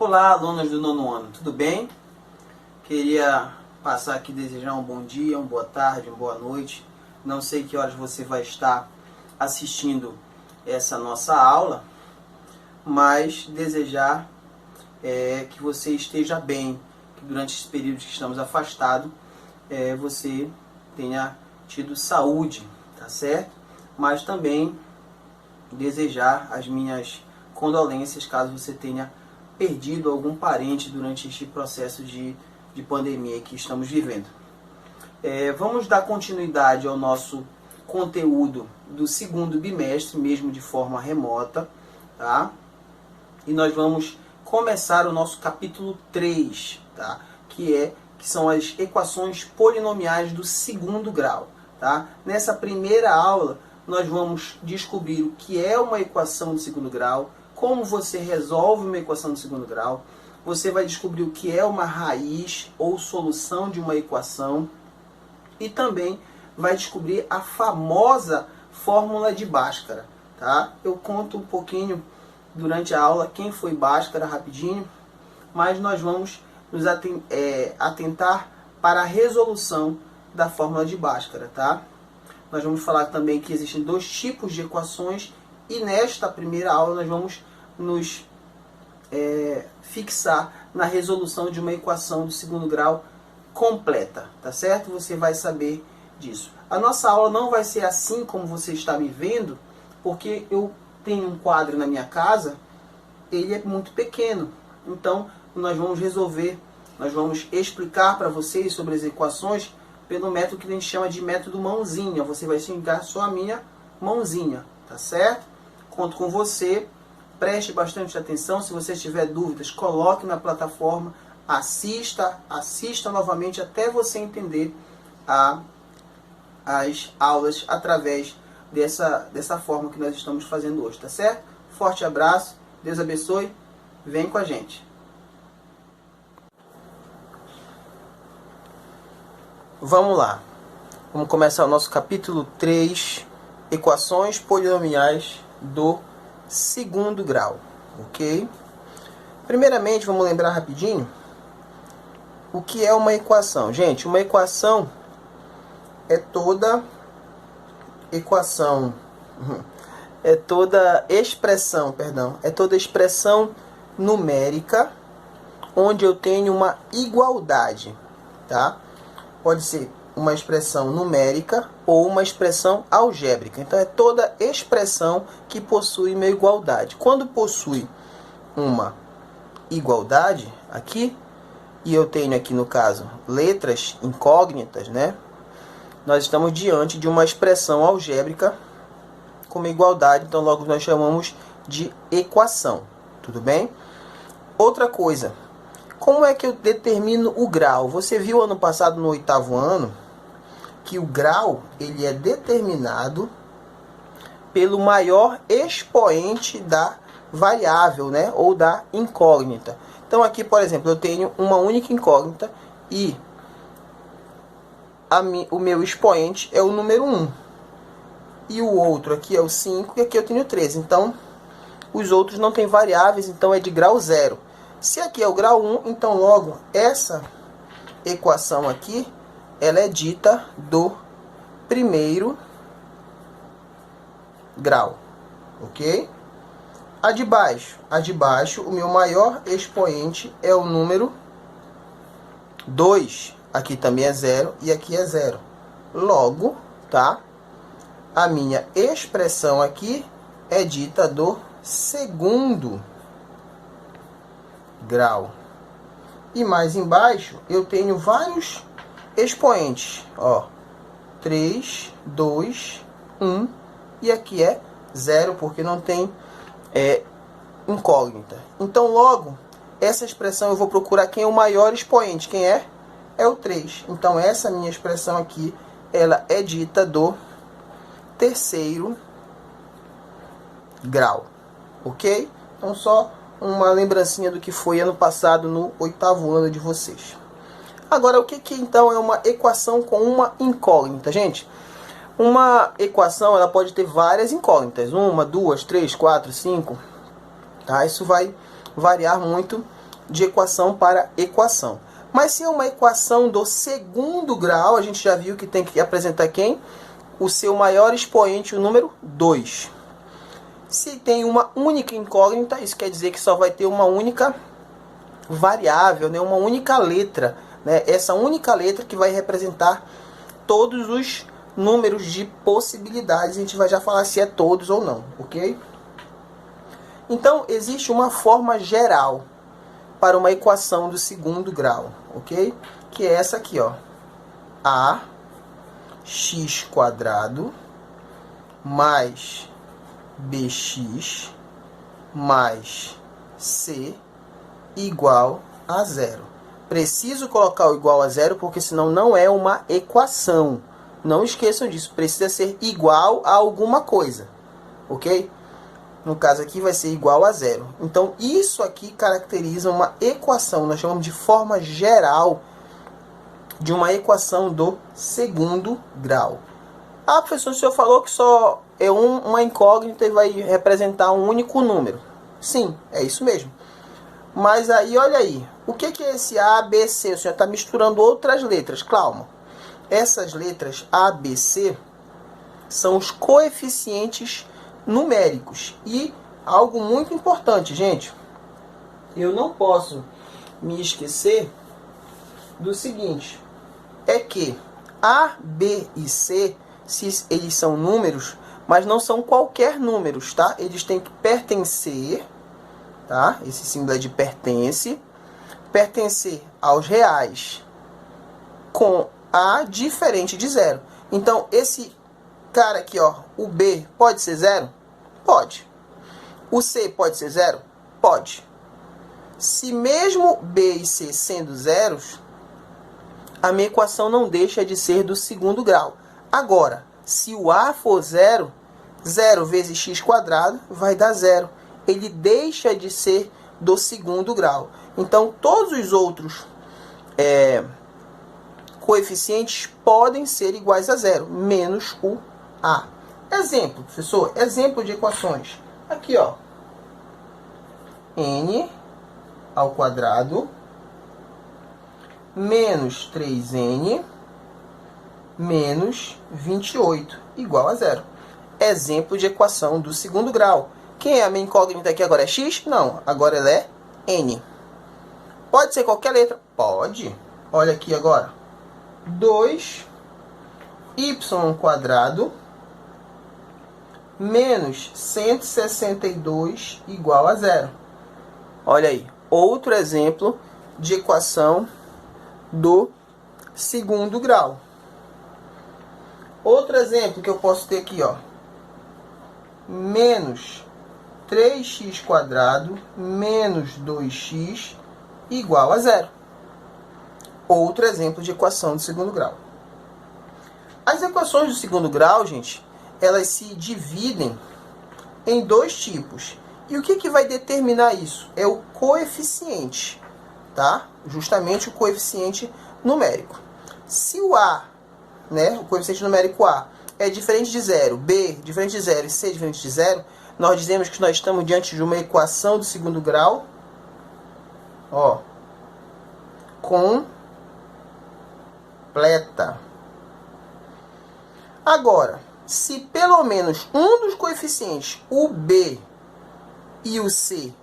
Olá, alunos do nono ano, tudo bem? Queria passar aqui e desejar um bom dia, uma boa tarde, uma boa noite. Não sei que horas você vai estar assistindo essa nossa aula, mas desejar que você esteja bem, que durante esse período que estamos afastados, você tenha tido saúde, tá certo? Mas também desejar as minhas condolências caso você tenha perdido algum parente durante este processo de pandemia que estamos vivendo. Vamos dar continuidade ao nosso conteúdo do segundo bimestre, mesmo de forma remota, tá? E nós vamos começar o nosso capítulo 3, tá? Que são as equações polinomiais do segundo grau, tá? Nessa primeira aula, nós vamos descobrir o que é uma equação de segundo grau, como você resolve uma equação de segundo grau. Você vai descobrir o que é uma raiz ou solução de uma equação. E também vai descobrir a famosa fórmula de Bhaskara, tá? Eu conto um pouquinho durante a aula quem foi Bhaskara rapidinho, mas nós vamos nos atentar para a resolução da fórmula de Bhaskara, tá? Nós vamos falar também que existem dois tipos de equações e nesta primeira aula nós vamos nos fixar na resolução de uma equação do segundo grau completa, tá certo? Você vai saber disso. A nossa aula não vai ser assim como você está me vendo, porque eu tenho um quadro na minha casa, ele é muito pequeno. Então, nós vamos explicar para vocês sobre as equações pelo método que a gente chama de método mãozinha. Você vai xingar só a minha mãozinha, tá certo? Conto com você, preste bastante atenção. Se você tiver dúvidas, coloque na plataforma, assista novamente até você entender as aulas através dessa forma que nós estamos fazendo hoje, tá certo? Forte abraço, Deus abençoe, vem com a gente. Vamos lá, vamos começar o nosso capítulo 3, equações polinomiais do segundo grau, ok? Primeiramente, vamos lembrar rapidinho o que é uma equação. Gente, uma equação é toda expressão numérica onde eu tenho uma igualdade, tá? Pode ser uma expressão numérica ou uma expressão algébrica. Então, é toda expressão que possui uma igualdade. Quando possui uma igualdade aqui, e eu tenho aqui no caso letras incógnitas, né? Nós estamos diante de uma expressão algébrica com uma igualdade, então logo nós chamamos de equação, tudo bem? Outra coisa, como é que eu determino o grau? Você viu ano passado no 8º ano que o grau ele é determinado pelo maior expoente da variável, né? Ou da incógnita. Então aqui, por exemplo, eu tenho uma única incógnita e o meu expoente é o número 1. E o outro aqui é o 5 e aqui eu tenho 13. Então, os outros não têm variáveis, então é de grau 0. Se aqui é o grau 1, então logo essa equação aqui, ela é dita do primeiro grau, ok? A de baixo, o meu maior expoente é o número 2. Aqui também é 0 e aqui é 0. Logo, tá? A minha expressão aqui é dita do segundo grau. E mais embaixo eu tenho vários expoentes, ó. 3, 2, 1 e aqui é 0 porque não tem incógnita. Então logo essa expressão eu vou procurar quem é o maior expoente. Quem é? É o 3. Então essa minha expressão aqui, ela é dita do terceiro grau, ok? Então só uma lembrancinha do que foi ano passado no 8º ano de vocês. Agora, o que então é uma equação com uma incógnita? Gente, uma equação ela pode ter várias incógnitas. 1, 2, 3, 4, 5. Tá? Isso vai variar muito de equação para equação. Mas se é uma equação do segundo grau, a gente já viu que tem que apresentar quem? O seu maior expoente, o número 2. Se tem uma única incógnita, isso quer dizer que só vai ter uma única variável, né? Uma única letra, né? Essa única letra que vai representar todos os números de possibilidades. A gente vai já falar se é todos ou não, ok? Então, existe uma forma geral para uma equação do segundo grau, ok? Que é essa aqui, ó. Ax² mais bx mais c igual a zero. Preciso colocar o igual a zero, porque senão não é uma equação. Não esqueçam disso. Precisa ser igual a alguma coisa, ok? No caso aqui vai ser igual a zero. Então, isso aqui caracteriza uma equação. Nós chamamos de forma geral de uma equação do segundo grau. Ah, professor, o senhor falou que só é uma incógnita e vai representar um único número. Sim, é isso mesmo. Mas aí, olha aí. O que é esse A, B, C? O senhor está misturando outras letras. Calma. Essas letras A, B, C são os coeficientes numéricos. E algo muito importante, gente. Eu não posso me esquecer do seguinte. É que A, B e C, se eles são números, mas não são qualquer números, tá? Eles têm que pertencer, tá? Esse símbolo é de pertence. Pertencer aos reais com A diferente de zero. Então, esse cara aqui, ó, o B pode ser zero? Pode. O C pode ser zero? Pode. Se mesmo B e C sendo zeros, a minha equação não deixa de ser do segundo grau. Agora, se o A for zero, 0 vezes x² vai dar zero. Ele deixa de ser do segundo grau. Então, todos os outros coeficientes podem ser iguais a zero, menos o A. Exemplo, professor, exemplo de equações. Aqui, ó. N ao quadrado menos 3n menos 28 igual a zero. Exemplo de equação do segundo grau. Quem é a minha incógnita aqui agora? É x? Não, agora ela é n. Pode ser qualquer letra? Pode. Olha aqui agora. 2y² menos 162 igual a zero. Olha aí. Outro exemplo de equação do segundo grau. Outro exemplo que eu posso ter aqui, ó. Menos 3x² menos 2x igual a zero. Outro exemplo de equação do segundo grau. As equações do segundo grau, gente, elas se dividem em dois tipos. E o que vai determinar isso? É o coeficiente, tá? Justamente o coeficiente numérico. Se o A, né, o coeficiente numérico A, é diferente de zero, B diferente de zero e C diferente de zero, nós dizemos que nós estamos diante de uma equação do segundo grau, ó, completa. Agora, se pelo menos um dos coeficientes, o B e o C,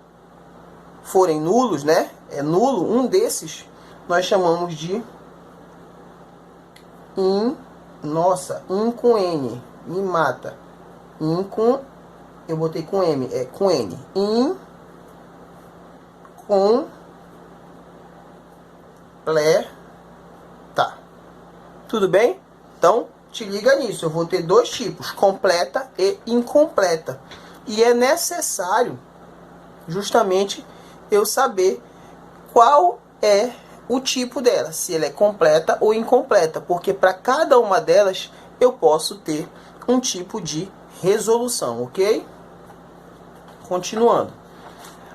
forem nulos, né? É nulo, um desses, nós chamamos de nossa, com N, me mata. Com, eu botei com M, é com N. Completa. Tudo bem? Então, te liga nisso. Eu vou ter dois tipos, completa e incompleta. E é necessário, justamente, eu saber qual é o tipo dela, se ela é completa ou incompleta, porque para cada uma delas eu posso ter um tipo de resolução, ok? Continuando.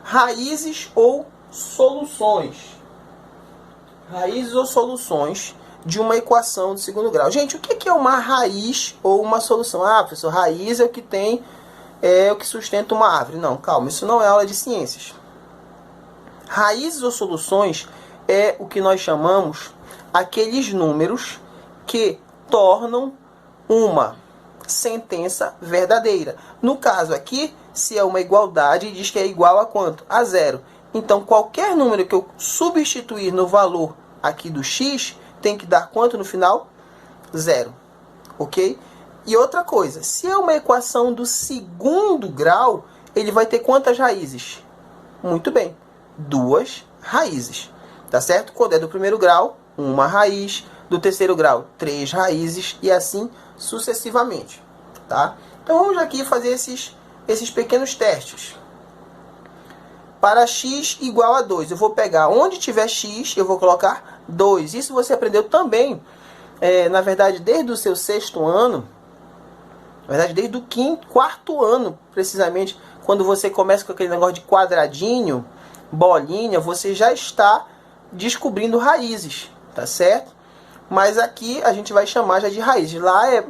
Raízes ou soluções. Raízes ou soluções de uma equação de segundo grau. Gente, o que é uma raiz ou uma solução? Ah, professor, raiz é o que tem, é o que sustenta uma árvore. Não, calma, isso não é aula de ciências. Raízes ou soluções é o que nós chamamos aqueles números que tornam uma sentença verdadeira. No caso aqui, se é uma igualdade, diz que é igual a quanto? A zero. Então, qualquer número que eu substituir no valor aqui do x, tem que dar quanto no final? Zero. Ok? E outra coisa, se é uma equação do segundo grau, ele vai ter quantas raízes? Muito bem, 2 raízes. Tá certo? Quando é do primeiro grau, uma raiz. Do terceiro grau, 3 raízes. E assim sucessivamente. Tá? Então vamos aqui fazer esses pequenos testes. Para x igual a 2, eu vou pegar onde tiver x, eu vou colocar 2. Isso você aprendeu também, na verdade, desde o seu 6º ano. Na verdade, desde o 4º ano, precisamente, quando você começa com aquele negócio de quadradinho, bolinha, você já está descobrindo raízes, tá certo? Mas aqui a gente vai chamar já de raízes. Lá é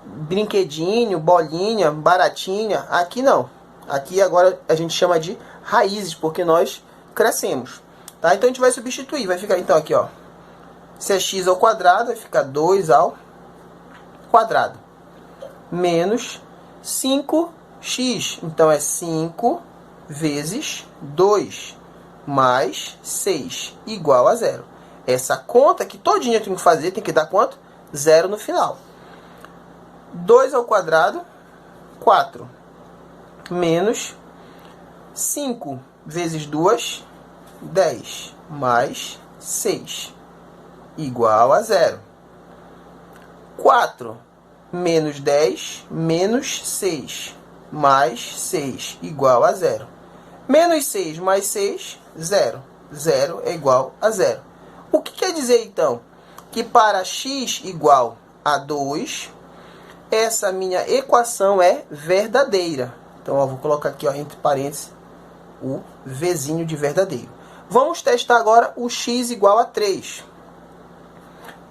brinquedinho, bolinha, baratinha. Aqui não. Aqui agora a gente chama de raízes, porque nós crescemos. Tá? Então a gente vai substituir. Vai ficar então aqui, ó. Se é x ao quadrado, vai ficar 2 ao quadrado. Menos 5x. Então é 5 vezes 2 mais 6 igual a 0. Essa conta que todinha eu tenho que fazer tem que dar quanto? 0 no final. 2 ao quadrado, 4. Menos 5 vezes 2, 10. Mais 6 igual a 0. 4 menos 10, menos 6, mais 6 igual a 0. Menos 6 mais 6, 0. 0 é igual a 0. O que quer dizer, então? Que para x igual a 2, essa minha equação é verdadeira. Então, eu vou colocar aqui, ó, entre parênteses, o Vzinho de verdadeiro. Vamos testar agora o x igual a 3.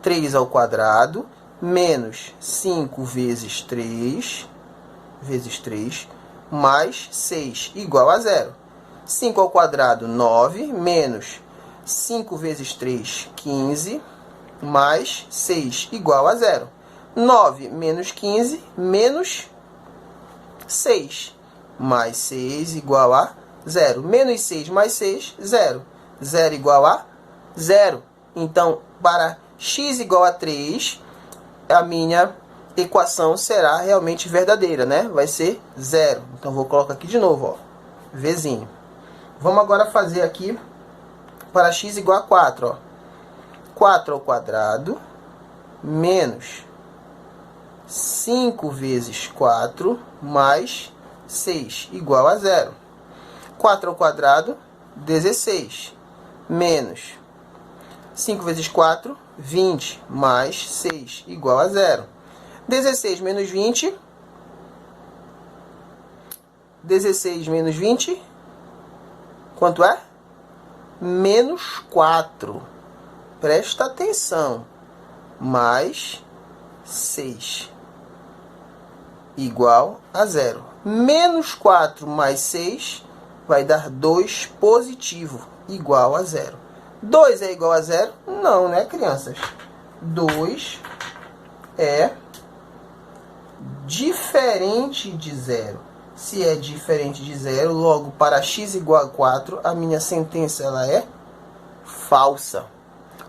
3 ao quadrado, menos 5 vezes 3, mais 6 igual a 0. 5 ao quadrado, 9, menos 5 vezes 3, 15, mais 6 igual a 0. 9 menos 15, menos 6, mais 6 igual a 0. Menos 6 mais 6, 0. 0 igual a 0. Então, para x igual a 3, a minha equação será realmente verdadeira, né? Vai ser 0. Então, vou colocar aqui de novo, ó, Vzinho. Vamos agora fazer aqui para x igual a 4, ó. 4 ao quadrado, menos 5 vezes 4, mais 6, igual a 0. 4 ao quadrado, 16, menos 5 vezes 4, 20, mais 6, igual a 0. 16 menos 20, 16 menos 20, quanto é? Menos 4. Presta atenção. Mais 6. Igual a 0. Menos 4 mais 6 vai dar 2 positivo. Igual a 0. 2 é igual a 0? Não, né, crianças? 2 é diferente de 0. Se é diferente de 0, logo para x igual a 4, a minha sentença ela é falsa.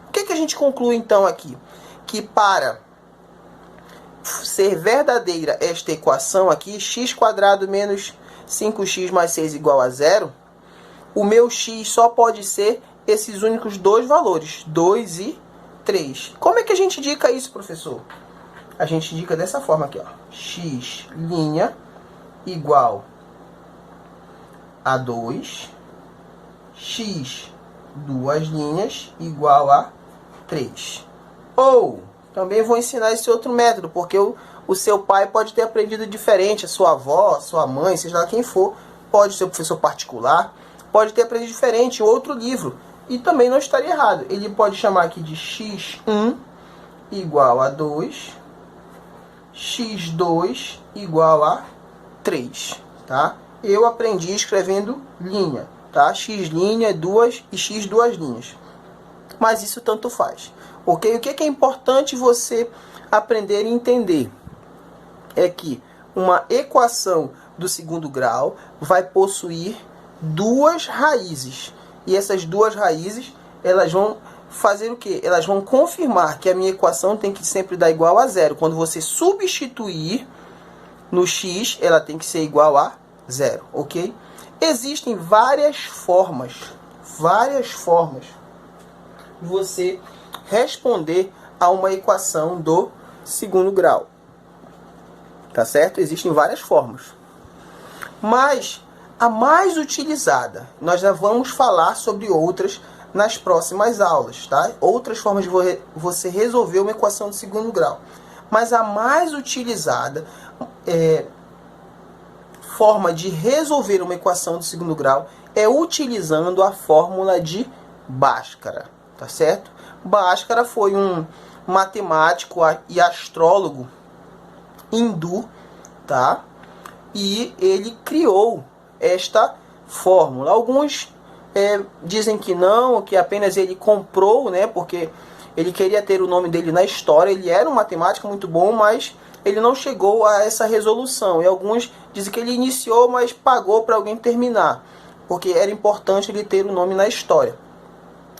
O que a gente conclui então aqui? Que para ser verdadeira esta equação aqui, x² menos 5x mais 6 igual a 0, o meu x só pode ser esses únicos dois valores, 2 e 3. Como é que a gente indica isso, professor? A gente indica dessa forma aqui, ó. X' igual a 2, x, duas linhas, igual a 3. Ou, também vou ensinar esse outro método, porque o seu pai pode ter aprendido diferente, a sua avó, a sua mãe, seja lá quem for, pode ser um professor particular, pode ter aprendido diferente em outro livro, e também não estaria errado. Ele pode chamar aqui de x1 igual a 2, x2 igual a 3, tá? Eu aprendi escrevendo linha. tá? X' duas e x duas linhas. Mas isso tanto faz, ok? O que é importante você aprender e entender é que uma equação do segundo grau vai possuir duas raízes. E essas duas raízes, elas vão fazer o quê? Elas vão confirmar que a minha equação tem que sempre dar igual a zero. Quando você substituir no x, ela tem que ser igual a zero, ok? Existem várias formas de você responder a uma equação do segundo grau. Tá certo? Existem várias formas. Mas a mais utilizada, nós já vamos falar sobre outras nas próximas aulas, tá? Outras formas de você resolver uma equação de segundo grau. Mas a mais utilizada forma de resolver uma equação de segundo grau é utilizando a fórmula de Bhaskara, tá certo? Bhaskara foi um matemático e astrólogo hindu, tá? E ele criou esta fórmula. Alguns dizem que não, que apenas ele comprou, né? Porque ele queria ter o nome dele na história. Ele era um matemático muito bom, mas ele não chegou a essa resolução. E alguns dizem que ele iniciou, mas pagou para alguém terminar, porque era importante ele ter o nome na história.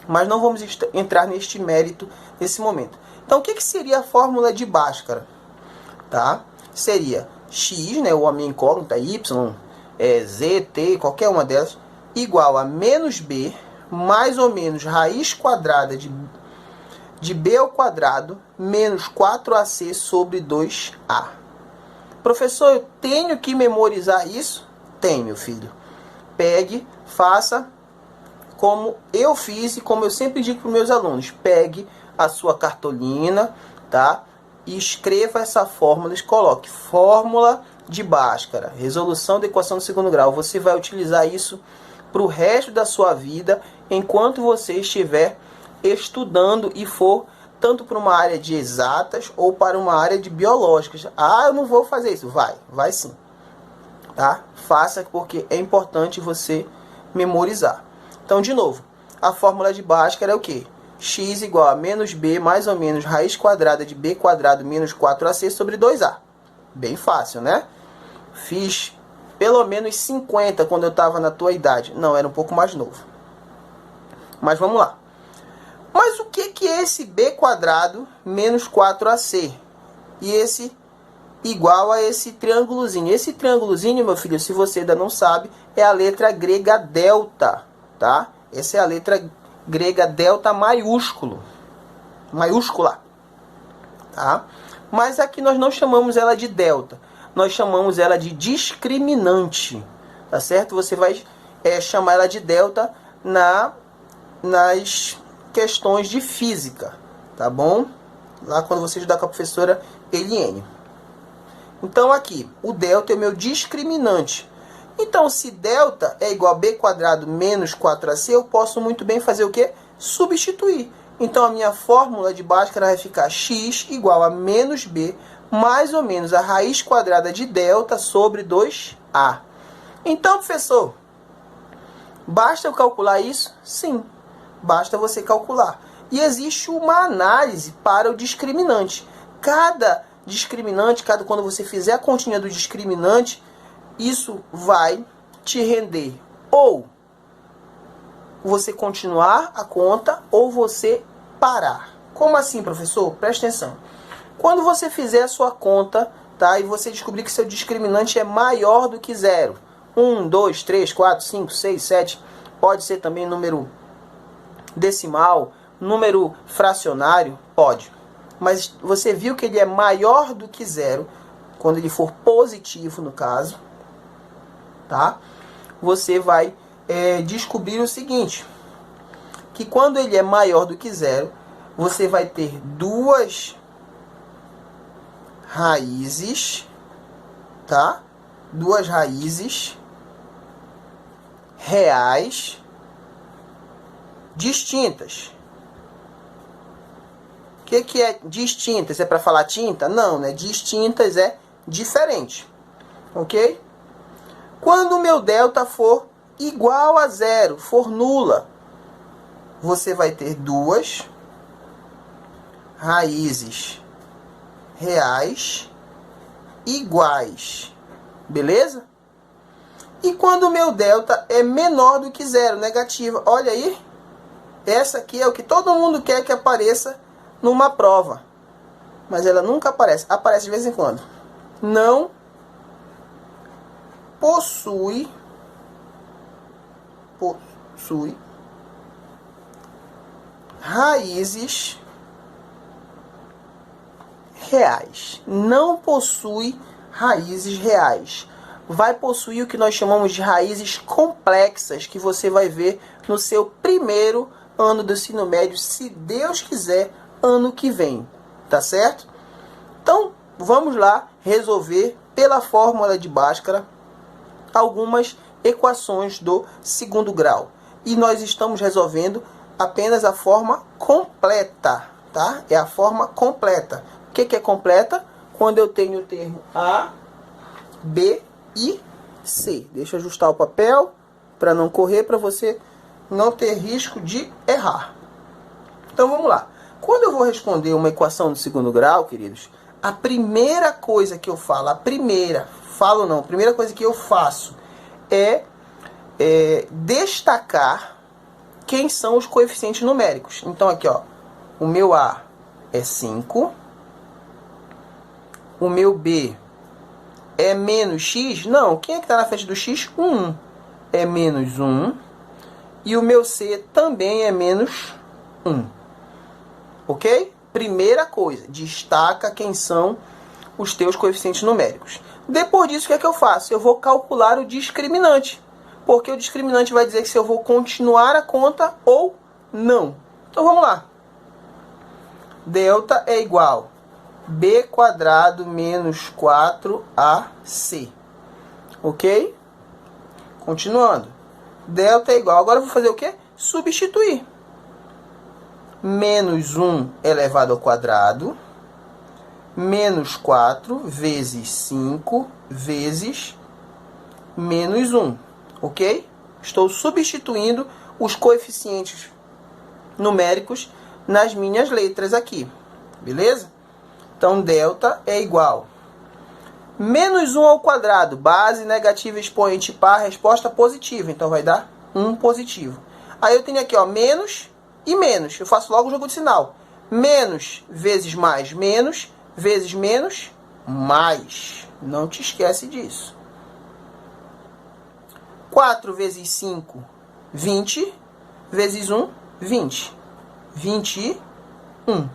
Mas não vamos entrar neste mérito nesse momento. Então, o que seria a fórmula de Bhaskara? Tá? Seria x, né, ou a minha incógnita, y, z, t, qualquer uma delas, igual a menos b, mais ou menos raiz quadrada de b ao quadrado, menos 4ac sobre 2a. Professor, eu tenho que memorizar isso? Tem, meu filho. Pegue, faça como eu fiz e como eu sempre digo para os meus alunos. Pegue a sua cartolina, tá? E escreva essa fórmula, coloque fórmula de Bhaskara, resolução da equação do segundo grau. Você vai utilizar isso para o resto da sua vida, enquanto você estiver estudando e for tanto para uma área de exatas ou para uma área de biológicas. Ah, eu não vou fazer isso. Vai sim. Tá? Faça, porque é importante você memorizar. Então, de novo, a fórmula de Bhaskara é o quê? X igual a menos b mais ou menos raiz quadrada de b quadrado menos 4ac sobre 2a. Bem fácil, né? Fiz pelo menos 50 quando eu estava na tua idade. Não, era um pouco mais novo. Mas vamos lá. Mas o que é esse b quadrado menos 4ac? E esse igual a esse triângulozinho. Esse triângulozinho, meu filho, se você ainda não sabe, é a letra grega delta, tá? Essa é a letra grega delta maiúscula, tá? Mas aqui nós não chamamos ela de delta, nós chamamos ela de discriminante, tá certo? Você vai chamar ela de delta nas questões de física, tá bom? Lá quando você estudar com a professora Eliane. Então aqui, o delta é o meu discriminante. Então, se delta é igual a b quadrado menos 4ac, eu posso muito bem fazer o quê? Substituir. Então, a minha fórmula de Bhaskara vai ficar x igual a menos b, mais ou menos a raiz quadrada de delta sobre 2a. Então, professor, basta eu calcular isso? Sim, basta você calcular. E existe uma análise para o discriminante. Cada discriminante, quando você fizer a continha do discriminante, isso vai te render ou você continuar a conta ou você parar. Como assim, professor? Presta atenção. Quando você fizer a sua conta, tá, e você descobrir que seu discriminante é maior do que zero, 1, 2, 3, 4, 5, 6, 7, pode ser também número decimal, número fracionário, pode. Mas você viu que ele é maior do que zero, quando ele for positivo no caso, tá? Você vai descobrir o seguinte, que quando ele é maior do que zero, você vai ter duas raízes, tá? Duas raízes reais distintas. O que é distintas? É para falar tinta? Não, né? Distintas é diferente, ok? Quando o meu delta for igual a zero, for nula, você vai ter 2 raízes reais iguais. Beleza? E quando o meu delta é menor do que zero, negativa, olha aí, essa aqui é o que todo mundo quer que apareça numa prova, mas ela nunca aparece, aparece de vez em quando. Não possui raízes reais. Não possui raízes reais. Vai possuir o que nós chamamos de raízes complexas, que você vai ver no seu primeiro ano do ensino médio, se Deus quiser, ano que vem. Tá certo? Então, vamos lá resolver pela fórmula de Bhaskara algumas equações do segundo grau. E nós estamos resolvendo apenas a forma completa, tá? É a forma completa. O que é completa? Quando eu tenho o termo A, B e C. Deixa eu ajustar o papel para não correr, para você não ter risco de errar. Então vamos lá. Quando eu vou responder uma equação do segundo grau, queridos, a primeira coisa que eu falo, a primeira coisa que eu faço é destacar quem são os coeficientes numéricos. Então aqui, ó, o meu A é 5, o meu B é menos x? Não, quem é que está na frente do x? 1. É menos 1. E o meu C também é menos 1. Ok? Primeira coisa, destaca quem são os teus coeficientes numéricos. Depois disso, o que é que eu faço? Eu vou calcular o discriminante. Porque o discriminante vai dizer que se eu vou continuar a conta ou não. Então vamos lá. Delta é igual a b² menos 4ac. Ok? Continuando. Delta é igual. Agora eu vou fazer o quê? Substituir. Menos 1 elevado ao quadrado. Menos 4 vezes 5 vezes menos 1. Ok? Estou substituindo os coeficientes numéricos nas minhas letras aqui. Beleza? Então, delta é igual a menos 1 ao quadrado, base negativa, expoente par, resposta positiva. Então, vai dar 1 positivo. Aí eu tenho aqui, ó, menos e menos. Eu faço logo o jogo de sinal. Menos vezes mais menos, vezes menos, mais. Não te esquece disso. 4 vezes 5, 20. Vezes 1, 20. 21.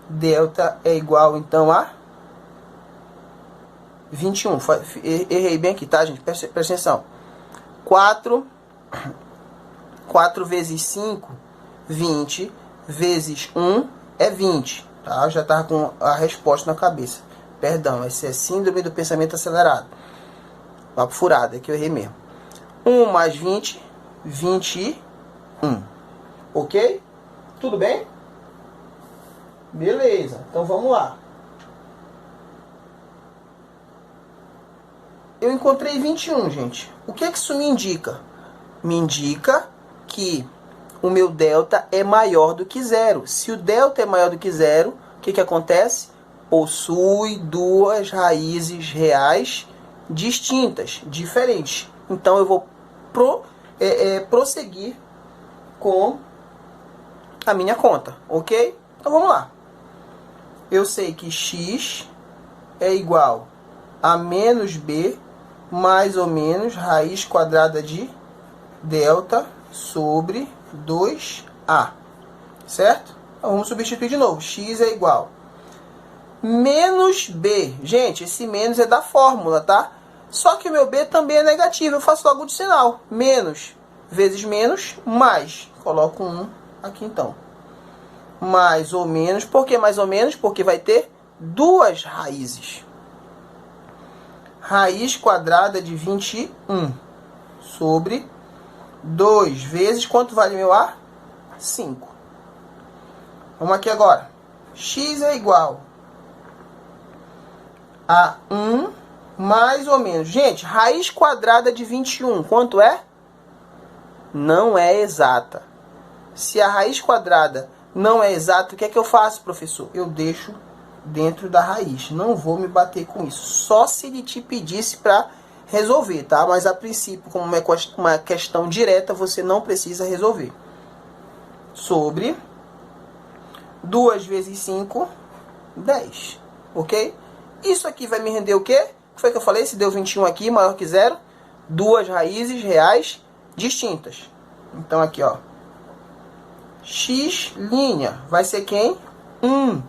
Delta é igual, então, a 21. Errei bem aqui, tá, gente? Presta atenção. 4 vezes 5, 20. Vezes 1 é 20. Tá? Eu já estava com a resposta na cabeça. Perdão, esse é síndrome do pensamento acelerado. Papo furado, é que eu errei mesmo. 1 mais 20, 21. Ok? Tudo bem? Beleza, então vamos lá. Eu encontrei 21, gente. O que é que isso me indica? Me indica que o meu delta é maior do que zero. Se o delta é maior do que zero, o que acontece? Possui duas raízes reais distintas, diferentes. Então eu vou prosseguir com a minha conta, ok? Então vamos lá. Eu sei que x é igual a menos b mais ou menos raiz quadrada de delta sobre 2a. Certo? Então vamos substituir de novo. X é igual a menos b. Gente, esse menos é da fórmula, tá? Só que o meu b também é negativo. Eu faço logo de sinal. Menos vezes menos, mais. Coloco 1 aqui então. Mais ou menos. Por que mais ou menos? Porque vai ter duas raízes. Raiz quadrada de 21 sobre 2 vezes... Quanto vale meu A? 5. Vamos aqui agora. X é igual a 1 mais ou menos. Gente, raiz quadrada de 21, quanto é? Não é exata. Se a raiz quadrada não é exata, o que é que eu faço, professor? Eu deixo dentro da raiz. Não vou me bater com isso. Só se ele te pedisse para resolver, tá? Mas a princípio, como é uma questão direta, você não precisa resolver. Sobre 2 vezes 5, 10. Ok? Isso aqui vai me render o quê? O que foi que eu falei? Se deu 21 aqui, maior que zero. Duas raízes reais distintas. Então aqui, ó. X' vai ser quem? 1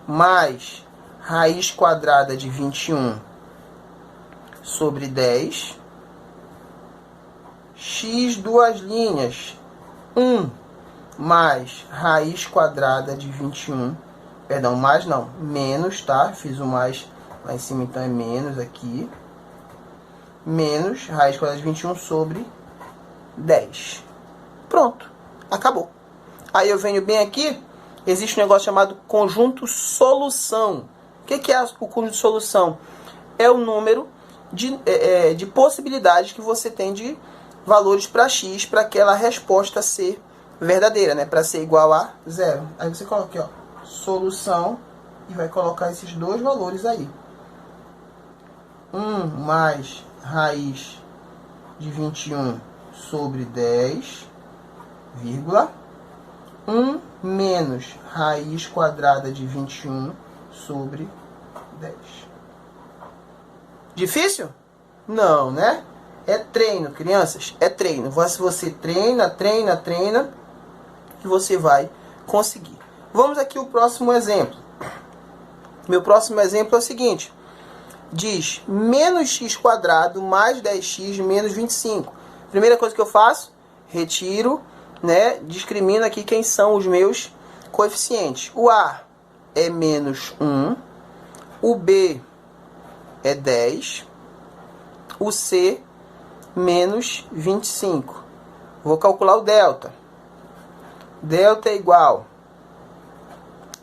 mais raiz quadrada de 21 sobre 10. X duas linhas. 1 mais raiz quadrada de 21. Perdão, mais não. Menos, tá? Fiz o mais lá em cima, então é menos aqui. Menos raiz quadrada de 21 sobre 10. Pronto. Acabou. Aí eu venho bem aqui. Existe um negócio chamado conjunto solução. O que é o conjunto solução? É o número de possibilidades que você tem de valores para x, para aquela resposta ser verdadeira, né? Para ser igual a zero. Aí você coloca aqui, ó, solução, e vai colocar esses dois valores aí. 1 mais raiz de 21 sobre 10, vírgula. 1 menos raiz quadrada de 21 sobre 10. Difícil? Não, né? É treino, crianças. É treino. Se você treina, que você vai conseguir. Vamos aqui ao próximo exemplo. Meu próximo exemplo é o seguinte. Diz menos x quadrado mais 10x menos 25. Primeira coisa que eu faço, retiro, né? Discrimino aqui quem são os meus coeficientes. O A é menos 1. O B é 10. O C, menos 25. Vou calcular o delta. Delta é igual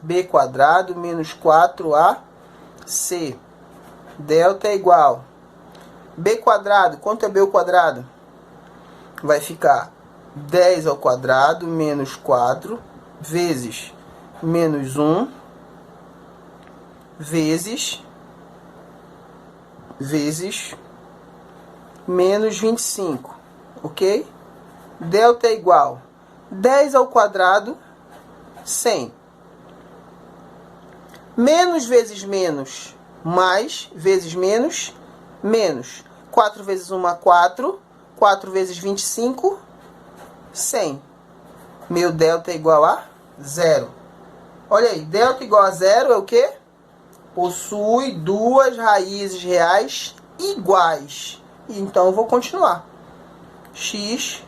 B quadrado menos 4AC. Delta é igual B quadrado. Quanto é B ao quadrado? Vai ficar 10 ao quadrado menos 4 vezes menos 1 vezes menos 25, ok? Delta é igual 10 ao quadrado, 100. Menos vezes menos, mais vezes menos, menos. 4 vezes 1, 4. 4 vezes 25, 100. Meu delta é igual a 0. Olha aí, delta igual a 0 é o quê? Possui duas raízes reais iguais. Então eu vou continuar. X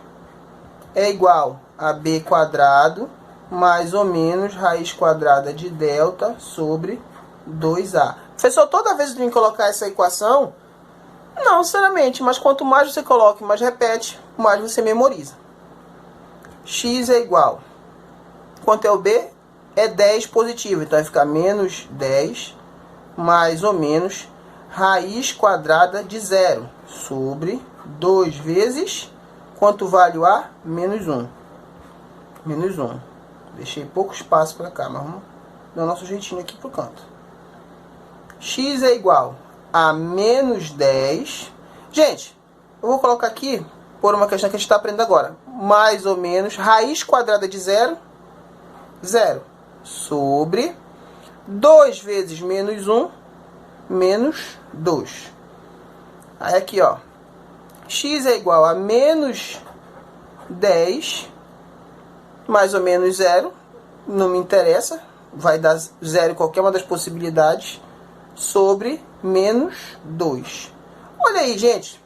é igual a b quadrado mais ou menos raiz quadrada de delta sobre 2a. Professor, toda vez que tem que colocar essa equação, não, sinceramente, mas quanto mais você coloca e mais repete, mais você memoriza. X é igual. Quanto é o b? É 10 positivo, então vai ficar menos 10 mais ou menos raiz quadrada de 0 sobre 2 vezes, quanto vale o A? Menos 1. Menos 1. Deixei pouco espaço para cá, mas vamos dar o nosso jeitinho aqui pro canto. X é igual a menos 10. Gente, eu vou colocar aqui, por uma questão que a gente está aprendendo agora. Mais ou menos, raiz quadrada de 0, 0. Sobre 2 vezes menos 1, menos 2. Aí aqui, ó. X é igual a menos 10, mais ou menos 0. Não me interessa. Vai dar 0 em qualquer uma das possibilidades. Sobre menos 2. Olha aí, gente.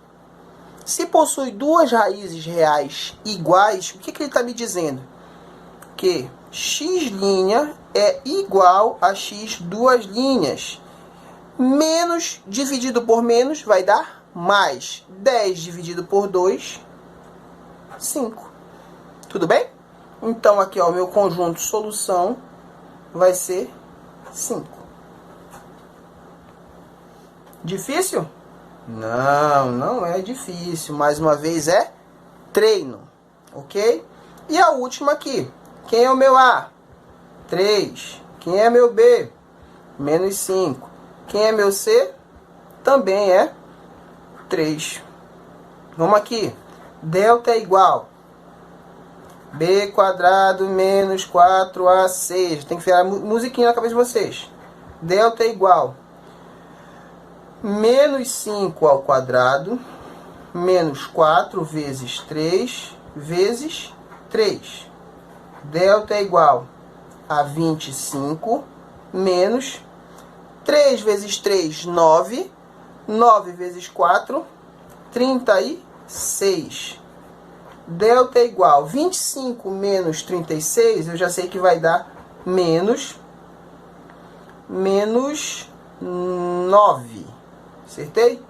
Se possui duas raízes reais iguais, o que ele está me dizendo? Que x' é igual a x duas linhas. Menos dividido por menos vai dar mais. 10 dividido por 2, 5. Tudo bem? Então aqui, ó, o meu conjunto solução vai ser 5. Difícil? Não, não é difícil. Mais uma vez é treino, ok? E a última aqui. Quem é o meu A? 3. Quem é meu B? Menos 5. Quem é meu C? Também é 3. Vamos aqui. Delta é igual B quadrado menos 4AC. Tem que virar musiquinha na cabeça de vocês. Delta é igual menos 5 ao quadrado menos 4 vezes 3 vezes 3. Delta é igual a 25 menos 3 vezes 3, 9. 9 vezes 4, 36. Delta é igual 25 menos 36, eu já sei que vai dar menos 9. Acertei?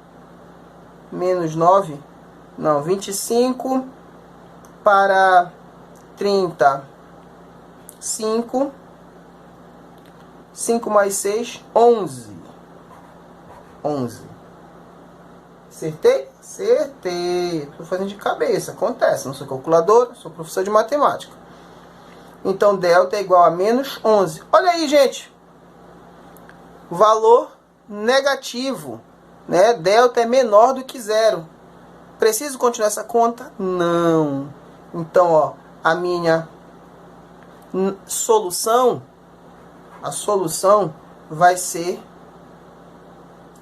Menos 9. Não, 25 para 35. 5 mais 6, 11. 11. Acertei? Acertei. Estou fazendo de cabeça. Acontece. Não sou calculadora, sou professor de matemática. Então, delta é igual a menos 11. Olha aí, gente. Valor negativo. Né? Delta é menor do que zero. Preciso continuar essa conta? Não. Então, ó, a minha solução, a solução vai ser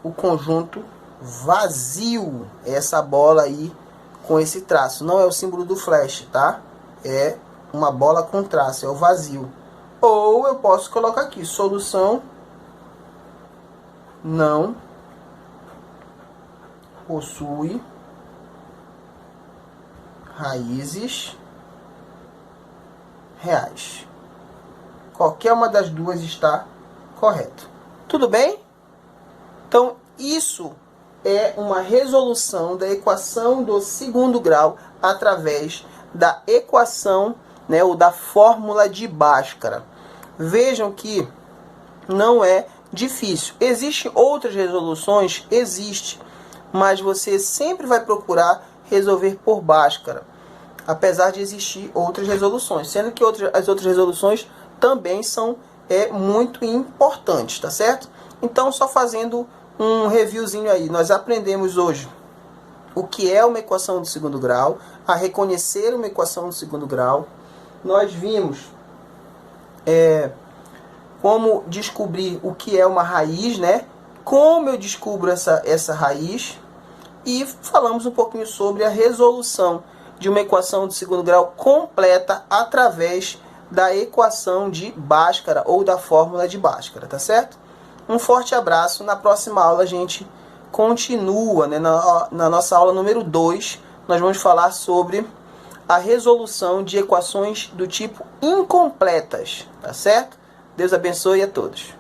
o conjunto vazio. Essa bola aí com esse traço. Não é o símbolo do flash, tá? É uma bola com traço, é o vazio. Ou eu posso colocar aqui, solução não possui raízes reais. Qualquer uma das duas está correto. Tudo bem? Então, isso é uma resolução da equação do segundo grau através da equação, né, ou da fórmula de Bhaskara. Vejam que não é difícil. Existem outras resoluções? Existe. Mas você sempre vai procurar resolver por Bhaskara. Apesar de existir outras resoluções. Sendo que as outras resoluções também são muito importantes, tá certo? Então, só fazendo um reviewzinho aí. Nós aprendemos hoje o que é uma equação do segundo grau, a reconhecer uma equação do segundo grau. Nós vimos como descobrir o que é uma raiz, né? Como eu descubro essa raiz. E falamos um pouquinho sobre a resolução de uma equação do segundo grau completa através da equação de Bhaskara ou da fórmula de Bhaskara, tá certo? Um forte abraço. Na próxima aula a gente continua, né? Na nossa aula número 2, nós vamos falar sobre a resolução de equações do tipo incompletas, tá certo? Deus abençoe a todos.